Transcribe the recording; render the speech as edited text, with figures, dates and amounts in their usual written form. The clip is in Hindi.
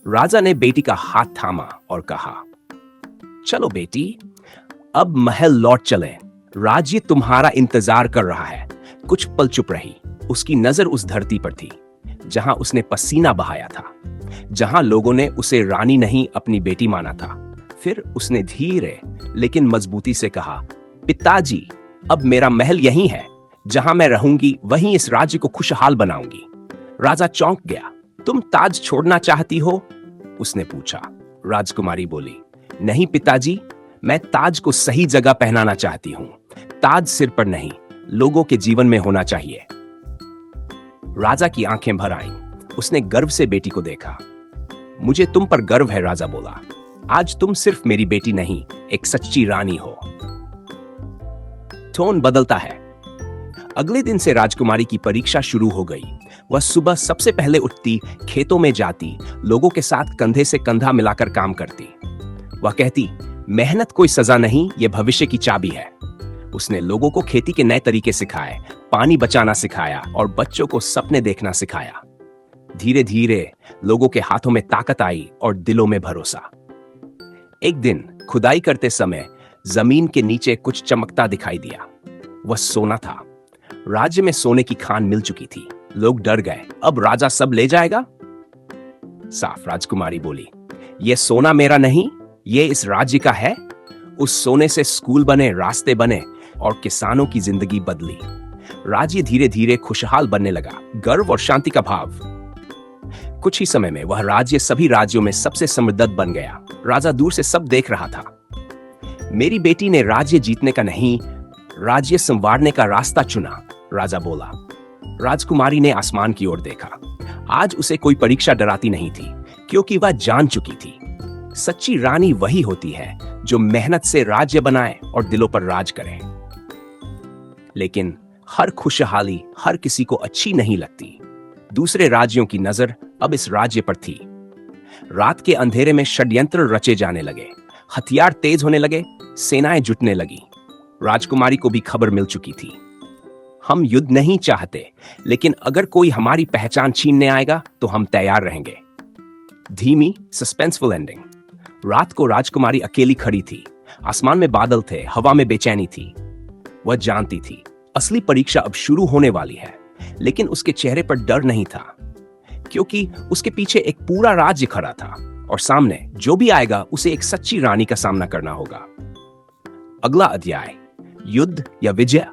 राजा ने बेटी का हाथ थामा और कहा, चलो बेटी, अब महल लौट चलें। राज्य तुम्हारा इंतजार कर रहा है। कुछ पल चुप रही। उसकी नजर उस धरती पर थी जहां उसने पसीना बहाया था, जहां लोगों ने उसे रानी नहीं अपनी बेटी माना था। फिर उसने धीरे लेकिन मजबूती से कहा, पिताजी, अब मेरा महल यही है। जहां मैं रहूंगी वहीं इस राज्य को खुशहाल बनाऊंगी। राजा चौंक गया। तुम ताज छोड़ना चाहती हो? उसने पूछा। राजकुमारी बोली, नहीं पिताजी, मैं ताज को सही जगह पहनाना चाहती हूं। ताज सिर पर नहीं, लोगों के जीवन में होना चाहिए। राजा की आंखें भर आईं। उसने गर्व से बेटी को देखा। मुझे तुम पर गर्व है, राजा बोला। आज तुम सिर्फ मेरी बेटी नहीं, एक सच्ची रानी हो। टोन बदलता है। अगले दिन से राजकुमारी की परीक्षा शुरू हो गई। वह सुबह सबसे पहले उठती, खेतों में जाती, लोगों के साथ कंधे से कंधा मिलाकर काम करती। वह कहती, मेहनत कोई सजा नहीं, यह भविष्य की चाबी है। उसने लोगों को खेती के नए तरीके सिखाए, पानी बचाना सिखाया और बच्चों को सपने देखना सिखाया। धीरे धीरे लोगों के हाथों में ताकत आई और दिलों में भरोसा। एक दिन खुदाई करते समय जमीन के नीचे कुछ चमकता दिखाई दिया। वह सोना था। राज्य में सोने की खान मिल चुकी थी। लोग डर गए। अब राजा सब ले जाएगा? साफ राजकुमारी बोली, यह सोना मेरा नहीं, यह इस राज्य का है। उस सोने से स्कूल बने, रास्ते बने और किसानों की जिंदगी बदली। राज्य धीरे धीरे खुशहाल बनने लगा। गर्व और शांति का भाव। कुछ ही समय में वह राज्य सभी राज्यों में सबसे समृद्ध बन गया। राजा दूर से सब देख रहा था। मेरी बेटी ने राज्य जीतने का नहीं, राज्य संवारने का रास्ता चुना, राजा बोला। राजकुमारी ने आसमान की ओर देखा। आज उसे कोई परीक्षा डराती नहीं थी, क्योंकि वह जान चुकी थी, सच्ची रानी वही होती है जो मेहनत से राज्य बनाए और दिलों पर राज करे। लेकिन हर खुशहाली हर किसी को अच्छी नहीं लगती। दूसरे राज्यों की नजर अब इस राज्य पर थी। रात के अंधेरे में षड्यंत्र रचे जाने लगे, हथियार तेज होने लगे, सेनाएं जुटने लगी। राजकुमारी को भी खबर मिल चुकी थी। हम युद्ध नहीं चाहते, लेकिन अगर कोई हमारी पहचान छीनने आएगा तो हम तैयार रहेंगे। धीमी सस्पेंसफुल एंडिंग। रात को राजकुमारी अकेली खड़ी थी। आसमान में बादल थे, हवा में बेचैनी थी। वह जानती थी असली परीक्षा अब शुरू होने वाली है, लेकिन उसके चेहरे पर डर नहीं था, क्योंकि उसके पीछे एक पूरा राज्य खड़ा था और सामने जो भी आएगा उसे एक सच्ची रानी का सामना करना होगा। अगला अध्याय, युद्ध या विजय।